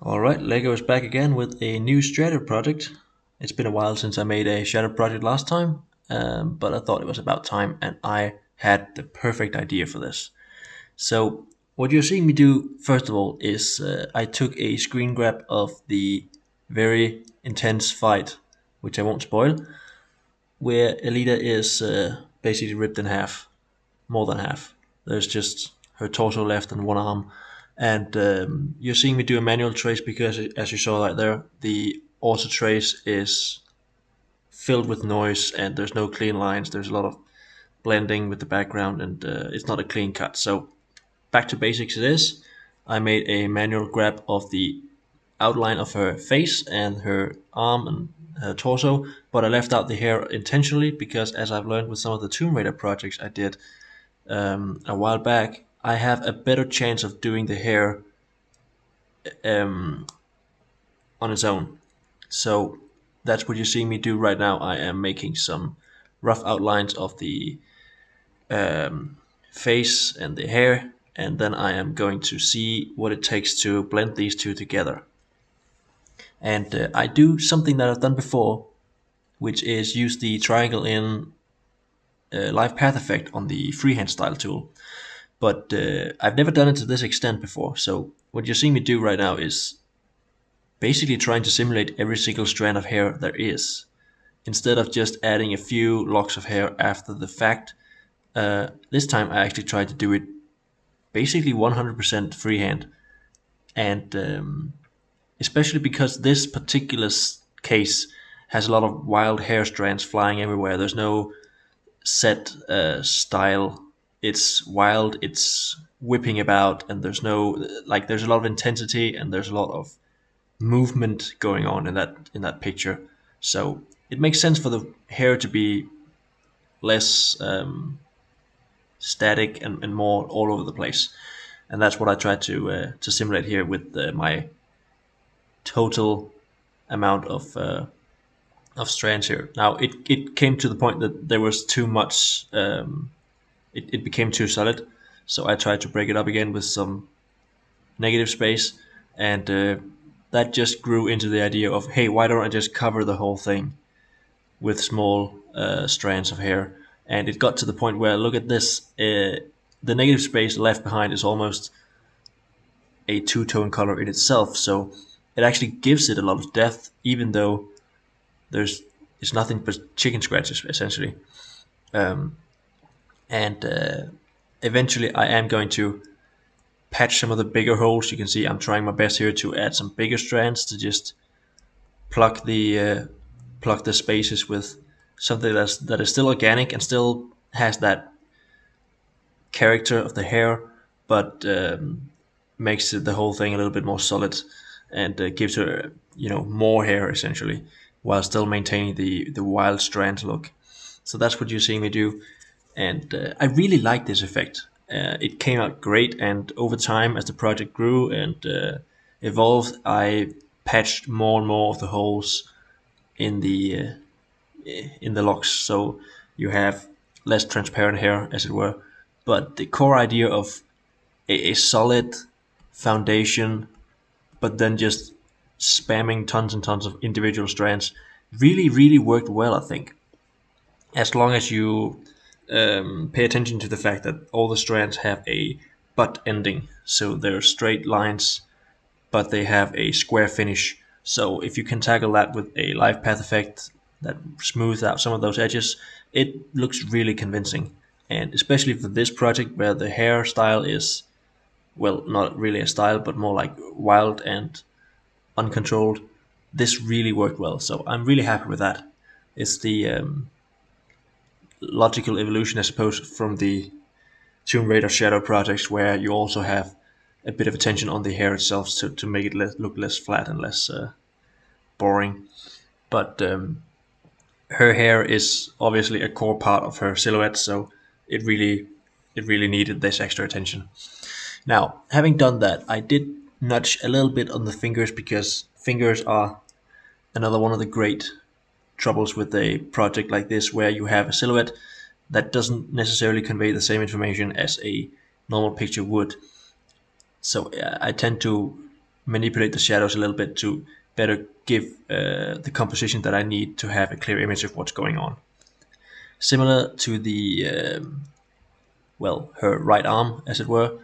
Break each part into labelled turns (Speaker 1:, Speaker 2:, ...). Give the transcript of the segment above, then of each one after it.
Speaker 1: Alright, Lego is back again with a new Shadow project. It's been a while since I made a Shadow project last time, but I thought it was about time and I had the perfect idea for this. So, what you're seeing me do, first of all, is I took a screen grab of the very intense fight, which I won't spoil, where Alita is basically ripped in half, more than half. There's just her torso left and one arm. And you're seeing me do a manual trace because, as you saw right there, the auto trace is filled with noise and there's no clean lines. There's a lot of blending with the background and it's not a clean cut. So back to basics it is. I made a manual grab of the outline of her face and her arm and her torso, but I left out the hair intentionally because, as I've learned with some of the Tomb Raider projects I did a while back, I have a better chance of doing the hair um, on its own. So that's what you're seeing me do right now. I am making some rough outlines of the face and the hair, and then I am going to see what it takes to blend these two together. And I do something that I've done before, which is use the triangle in live path effect on the freehand style tool. But I've never done it to this extent before. So what you're seeing me do right now is basically trying to simulate every single strand of hair there is, instead of just adding a few locks of hair after the fact. This time I actually tried to do it basically 100% freehand, and especially because this particular case has a lot of wild hair strands flying everywhere. There's no set style. It's wild. It's whipping about, and there's no like. There's a lot of intensity, and there's a lot of movement going on in that picture. So it makes sense for the hair to be less static and more all over the place. And that's what I try to simulate here with my total amount of strands here. Now it came to the point that there was too much. It became too solid, so I tried to break it up again with some negative space, and that just grew into the idea of, hey, why don't I just cover the whole thing with small strands of hair? And it got to the point where, look at this, the negative space left behind is almost a two-tone color in itself, so it actually gives it a lot of depth, even though there's it's nothing but chicken scratches essentially. Um, and eventually I am going to patch some of the bigger holes. You can see I'm trying my best here to add some bigger strands to just plug the spaces with something that is still organic and still has that character of the hair, but makes the whole thing a little bit more solid and gives her more hair essentially, while still maintaining the wild strand look. So that's what you're seeing me do, and I really like this effect. It came out great, and over time, as the project grew and evolved, I patched more and more of the holes in the locks, so you have less transparent hair, as it were. But the core idea of a solid foundation, but then just spamming tons and tons of individual strands, really, really worked well, I think. As long as you pay attention to the fact that all the strands have a butt ending, so they're straight lines, but they have a square finish. So if you can tackle that with a live path effect that smooths out some of those edges, it looks really convincing. And especially for this project where the hairstyle is, well, not really a style, but more like wild and uncontrolled, this really worked well. So I'm really happy with that. It's the logical evolution, I suppose, from the Tomb Raider Shadow projects, where you also have a bit of attention on the hair itself to make it look less flat and less boring. But her hair is obviously a core part of her silhouette, so it really needed this extra attention. Now, having done that, I did nudge a little bit on the fingers, because fingers are another one of the great troubles with a project like this, where you have a silhouette that doesn't necessarily convey the same information as a normal picture would. So I tend to manipulate the shadows a little bit to better give the composition that I need to have a clear image of what's going on. Similar to the, her right arm, as it were,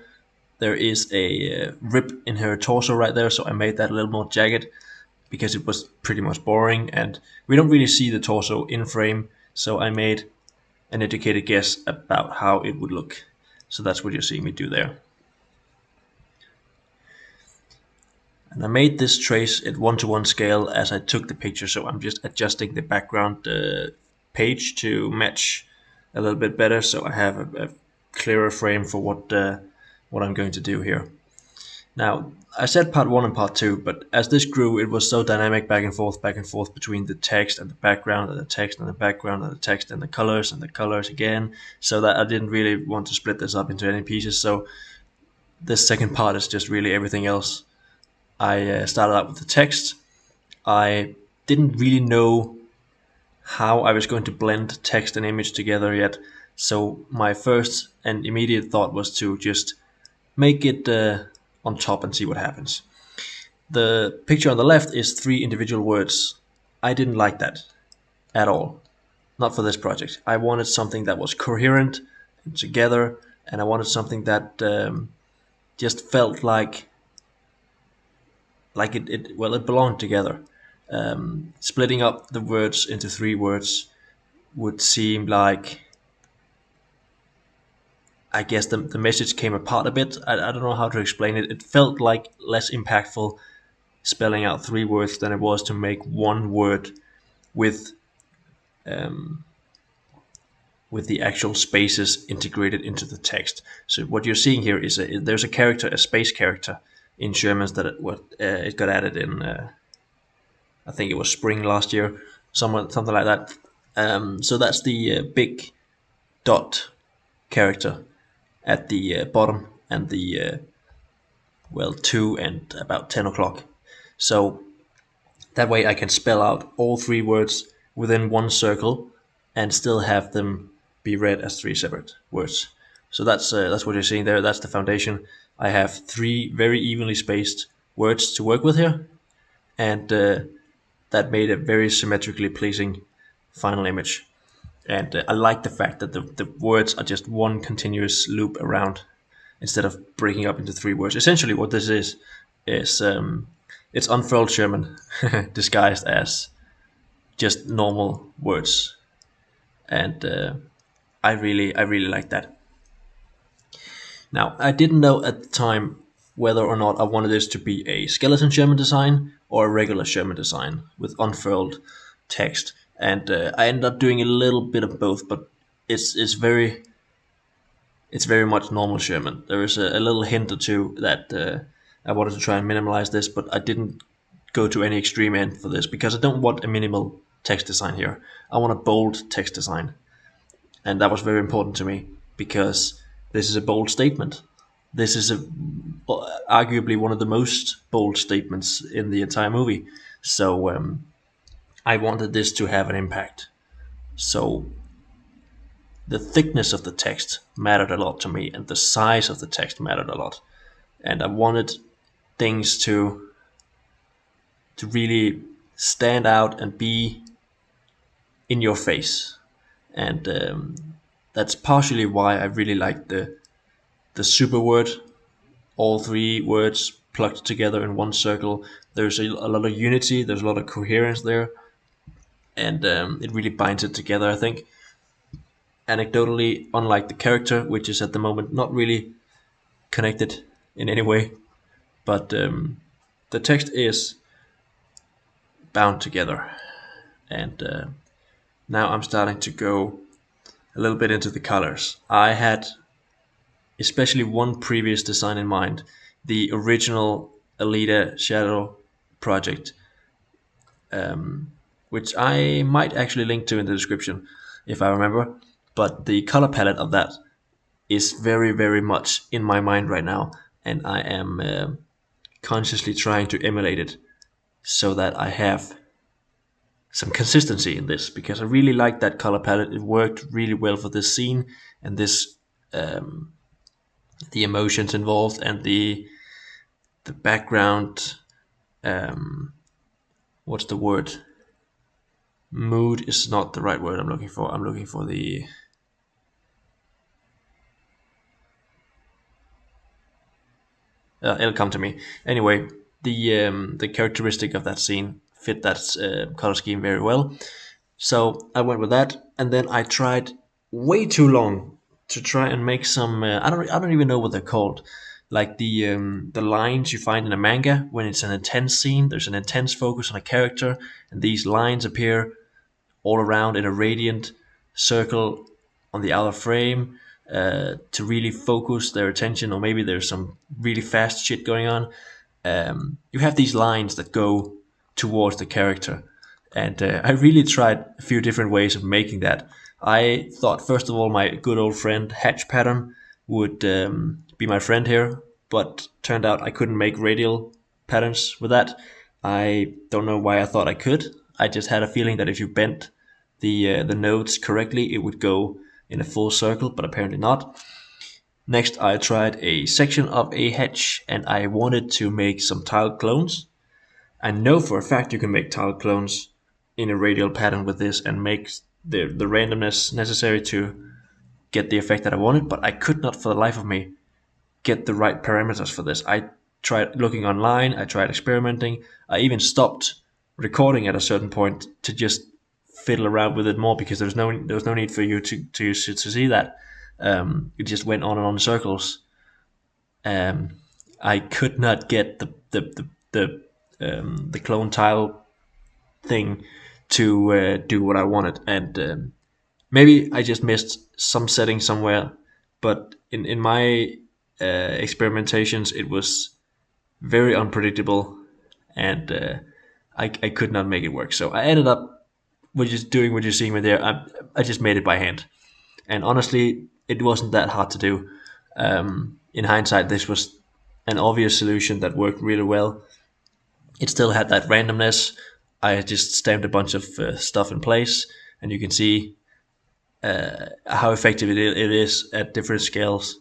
Speaker 1: there is a rip in her torso right there, so I made that a little more jagged because it was pretty much boring, and we don't really see the torso in frame, so I made an educated guess about how it would look. So that's what you're seeing me do there. And I made this trace at 1:1 scale as I took the picture, so I'm just adjusting the background page to match a little bit better, so I have a clearer frame for what I'm going to do here. Now, I said part 1 and part 2, but as this grew, it was so dynamic, back and forth between the text and the background, and the text and the background, and the text and the colors again, so that I didn't really want to split this up into any pieces. So this second part is just really everything else. I started out with the text. I didn't really know how I was going to blend text and image together yet, so my first and immediate thought was to just make it on top and see what happens. The picture on the left is 3 individual words. I didn't like that at all. Not for this project. I wanted something that was coherent and together, and I wanted something that just felt like it belonged together. Splitting up the words into 3 words would seem like, I guess the message came apart a bit. I don't know how to explain it. It felt like less impactful spelling out 3 words than it was to make 1 word with the actual spaces integrated into the text. So what you're seeing here is there's a character, a space character in Sherman's that it got added in, I think it was spring last year, something like that. So that's the big dot character at the bottom, and the 2 and about 10 o'clock. So that way I can spell out all 3 words within 1 circle and still have them be read as 3 separate words. So that's what you're seeing there. That's the foundation. I have 3 very evenly spaced words to work with here, and that made a very symmetrically pleasing final image. And I like the fact that the words are just one continuous loop around instead of breaking up into 3 words. Essentially what this is it's unfurled Sherman disguised as just normal words. And I really like that. Now, I didn't know at the time whether or not I wanted this to be a skeleton Sherman design or a regular Sherman design with unfurled text. And I ended up doing a little bit of both, but it's very much normal Sherman. There is a little hint or two that I wanted to try and minimize this, but I didn't go to any extreme end for this because I don't want a minimal text design here. I want a bold text design, and that was very important to me because this is a bold statement. This is arguably one of the most bold statements in the entire movie. So I wanted this to have an impact. So the thickness of the text mattered a lot to me, and the size of the text mattered a lot. And I wanted things to really stand out and be in your face. And that's partially why I really like the super word, all 3 words plugged together in 1 circle. There's a lot of unity, there's a lot of coherence there, and it really binds it together, I think. Anecdotally, unlike the character, which is at the moment not really connected in any way, but the text is bound together. And now I'm starting to go a little bit into the colors. I had especially one previous design in mind, the original Alita Shadow project, which I might actually link to in the description if I remember. But the color palette of that is very, very much in my mind right now, and I am consciously trying to emulate it so that I have some consistency in this, because I really like that color palette. It worked really well for this scene and this the emotions involved and the the background, um, what's the word? Mood is not the right word I'm looking for. I'm looking for the it'll come to me. Anyway, the characteristic of that scene fit that color scheme very well. So I went with that, and then I tried way too long to try and make some. I don't even know what they're called. Like the lines you find in a manga when it's an intense scene. There's an intense focus on a character, and these lines appear all around in a radiant circle on the outer frame to really focus their attention, or maybe there's some really fast shit going on. You have these lines that go towards the character, and I really tried a few different ways of making that. I thought, first of all, my good old friend Hatch Pattern would be my friend here, but turned out I couldn't make radial patterns with that. I don't know why I thought I could. I just had a feeling that if you bent the nodes correctly, it would go in a full circle, but apparently not. Next, I tried a section of a hatch, and I wanted to make some tile clones. I know for a fact you can make tile clones in a radial pattern with this and make the randomness necessary to get the effect that I wanted, but I could not for the life of me get the right parameters for this. I tried looking online, I tried experimenting, I even stopped recording at a certain point to just fiddle around with it more because there was no need for you to see that. It just went on and on in circles. Um, I could not get the clone tile thing to do what I wanted, and maybe I just missed some setting somewhere. But in my experimentations, it was very unpredictable, and I could not make it work. So I ended up with just doing what you're seeing me there. I just made it by hand, and honestly, it wasn't that hard to do. In hindsight, this was an obvious solution that worked really well. It still had that randomness. I had just stamped a bunch of stuff in place, and you can see how effective it is at different scales.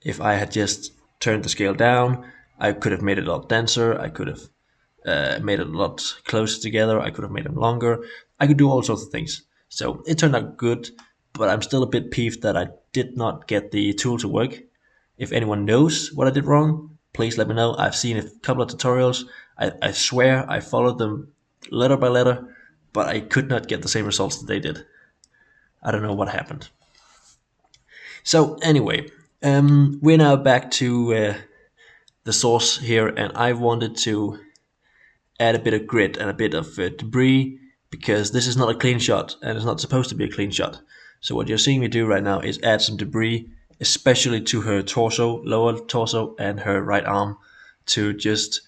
Speaker 1: If I had just turned the scale down, I could have made it a lot denser. I could have made it a lot closer together. I could have made them longer. I could do all sorts of things. So it turned out good, but I'm still a bit peeved that I did not get the tool to work. If anyone knows what I did wrong, please let me know. I've seen a couple of tutorials. I swear I followed them letter by letter, but I could not get the same results that they did. I don't know what happened. So anyway, we're now back to the source here, and I wanted to add a bit of grit and a bit of debris because this is not a clean shot and it's not supposed to be a clean shot. So what you're seeing me do right now is add some debris, especially to her torso, lower torso, and her right arm, to just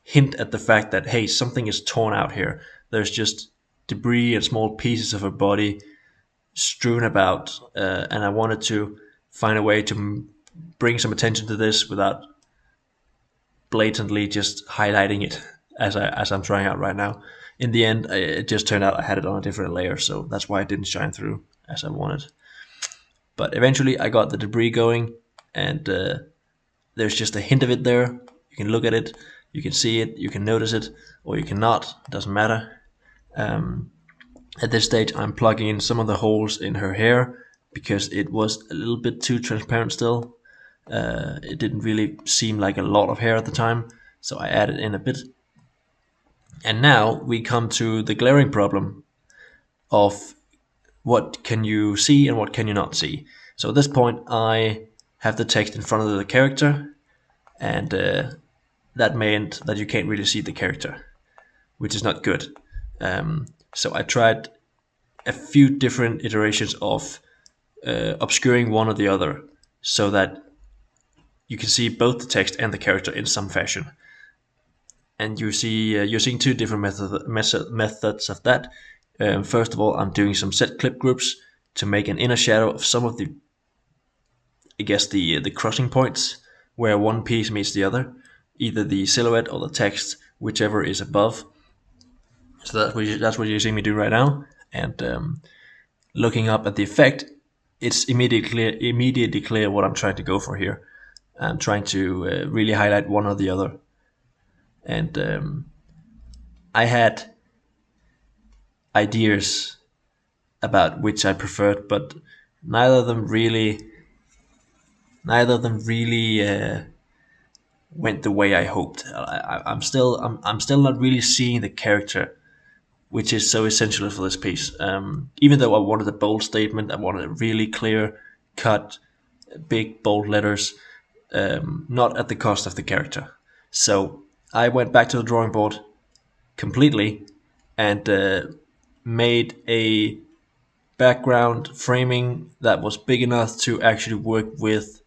Speaker 1: hint at the fact that, hey, something is torn out here. There's just debris and small pieces of her body strewn about, and I wanted to find a way to bring some attention to this without blatantly just highlighting it as I'm trying out right now. In the end, it just turned out I had it on a different layer, so that's why it didn't shine through as I wanted. But eventually, I got the debris going, and there's just a hint of it there. You can look at it, you can see it, you can notice it, or you cannot. It doesn't matter. At this stage, I'm plugging in some of the holes in her hair because it was a little bit too transparent still. It didn't really seem like a lot of hair at the time, so I added in a bit. And now we come to the glaring problem of what can you see and what can you not see. So at this point, I have the text in front of the character, and that meant that you can't really see the character, which is not good. So I tried a few different iterations of obscuring one or the other so that you can see both the text and the character in some fashion. And you're seeing two different methods of that. First of all, I'm doing some set clip groups to make an inner shadow of some of the, I guess, the crossing points where one piece meets the other, either the silhouette or the text, whichever is above. So that's what you're seeing me do right now. And looking up at the effect, it's immediately clear what I'm trying to go for here. I'm trying to really highlight one or the other. And I had ideas about which I preferred, but neither of them really, neither of them really went the way I hoped. I'm still not really seeing the character, which is so essential for this piece. Even though I wanted a bold statement, I wanted a really clear cut, big bold letters, not at the cost of the character. So I went back to the drawing board completely and made a background framing that was big enough to actually work with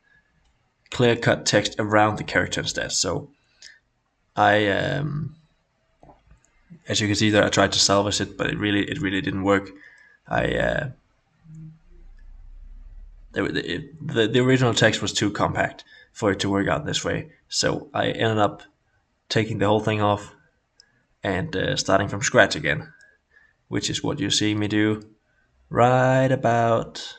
Speaker 1: clear cut text around the character instead. So I, as you can see there, I tried to salvage it, but it really didn't work. I the original text was too compact for it to work out this way, so I ended up taking the whole thing off and starting from scratch again, which is what you see me do right about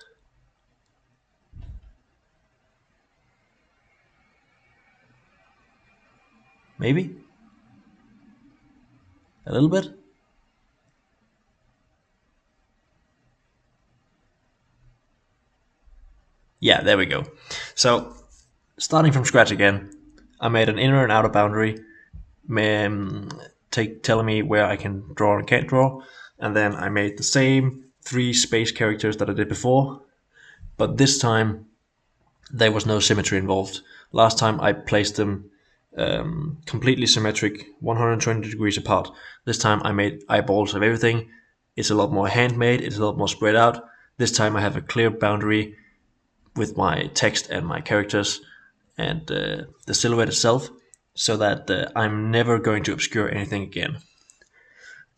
Speaker 1: maybe a little bit. Yeah, there we go. So starting from scratch again, I made an inner and outer boundary, telling me where I can draw and can't draw, and then I made the same three space characters that I did before, but this time there was no symmetry involved. Last time I placed them completely symmetric, 120 degrees apart. This time I made eyeballs of everything. It's a lot more handmade, it's a lot more spread out. This time I have a clear boundary with my text and my characters and the silhouette itself, so that I'm never going to obscure anything again.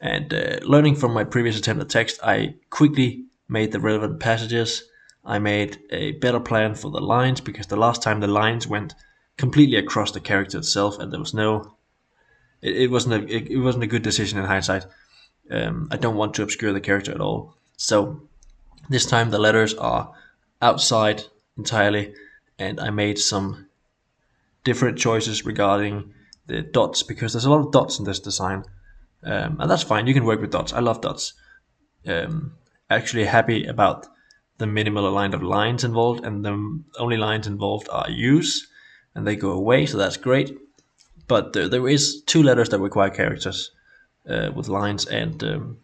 Speaker 1: And learning from my previous attempt at text, I quickly made the relevant passages. I made a better plan for the lines, because the last time the lines went completely across the character itself, and there was no. It wasn't a good decision in hindsight. I don't want to obscure the character at all. So this time the letters are outside entirely, and I made some different choices regarding the dots, because there's a lot of dots in this design, and that's fine. You can work with dots. I love dots. Actually, happy about the minimal amount of lines involved, and the only lines involved are U's, and they go away, so that's great. But there is two letters that require characters with lines, and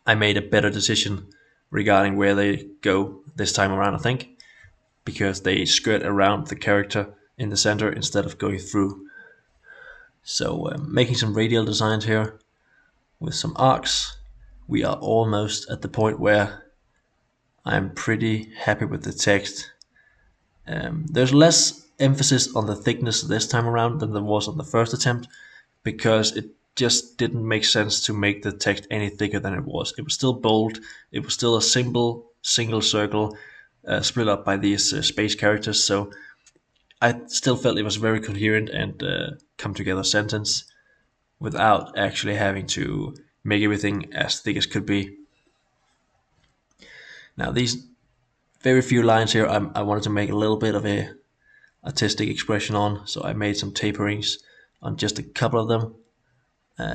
Speaker 1: I made a better decision regarding where they go this time around, I think, because they skirt around the character in the center instead of going through. So making some radial designs here with some arcs. We are almost at the point where I'm pretty happy with the text. There's less emphasis on the thickness this time around than there was on the first attempt, because it just didn't make sense to make the text any thicker than it was. It was still bold. It was still a simple single circle split up by these space characters. So I still felt it was very coherent and come together sentence without actually having to make everything as thick as could be. Now these very few lines here, I wanted to make a little bit of a artistic expression on, so I made some taperings on just a couple of them,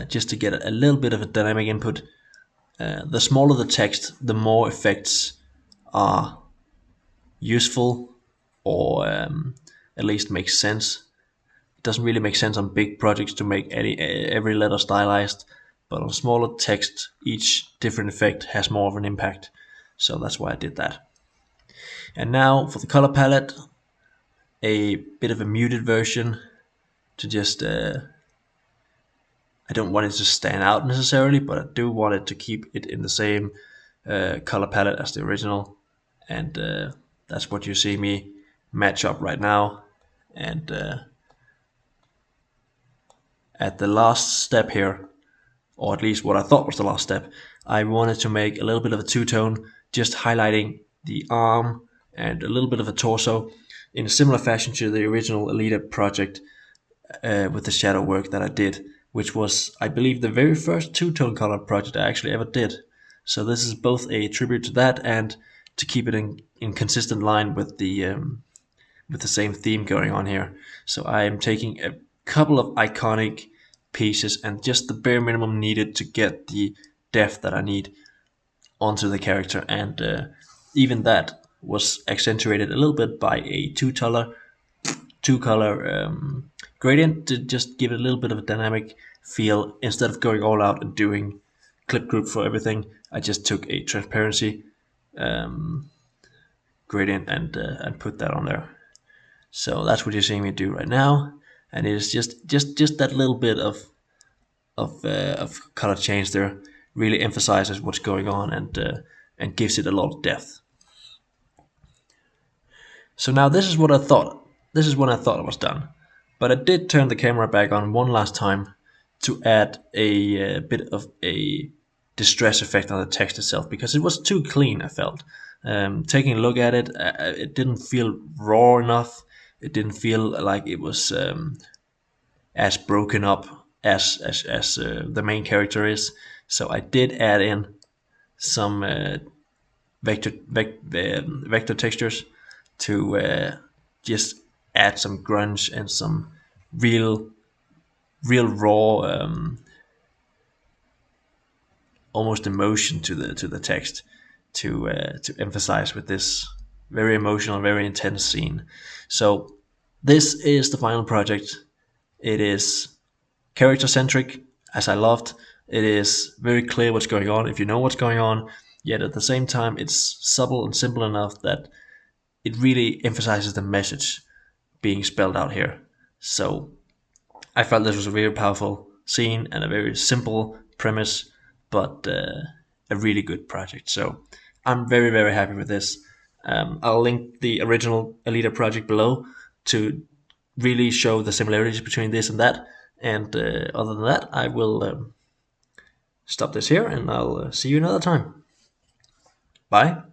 Speaker 1: just to get a little bit of a dynamic input. The smaller the text, the more effects are useful, or at least make sense. It doesn't really make sense on big projects to make every letter stylized, but on smaller text, each different effect has more of an impact. So that's why I did that. And now for the color palette, a bit of a muted version to just I don't want it to stand out necessarily, but I do want it to keep it in the same color palette as the original, and that's what you see me match up right now. And at the last step here, or at least what I thought was the last step, I wanted to make a little bit of a two-tone, just highlighting the arm and a little bit of a torso in a similar fashion to the original Alita project with the shadow work that I did, which was, I believe, the very first two-tone color project I actually ever did. So this is both a tribute to that and to keep it in consistent line with with the same theme going on here. So I am taking a couple of iconic pieces and just the bare minimum needed to get the depth that I need onto the character, and even that was accentuated a little bit by a two color gradient to just give it a little bit of a dynamic feel. Instead of going all out and doing clip group for everything, I just took a transparency gradient and put that on there. So that's what you're seeing me do right now, and it is just that little bit of color change there really emphasizes what's going on and gives it a lot of depth. So now this is what I thought. This is when I thought it was done, but I did turn the camera back on one last time to add a bit of a distress effect on the text itself because it was too clean. I felt taking a look at it, it didn't feel raw enough. It didn't feel like it was as broken up as the main character is. So I did add in some vector textures to just add some grunge and some real raw almost emotion to the text to emphasize with this very emotional, very intense scene. So this is the final project. It is character centric, as I loved. It is very clear what's going on if you know what's going on, yet at the same time it's subtle and simple enough that it really emphasizes the message being spelled out here. So I felt this was a very powerful scene and a very simple premise, but a really good project. So I'm very, very happy with this. I'll link the original Alita project below to really show the similarities between this and that. And other than that, I will stop this here and I'll see you another time. Bye.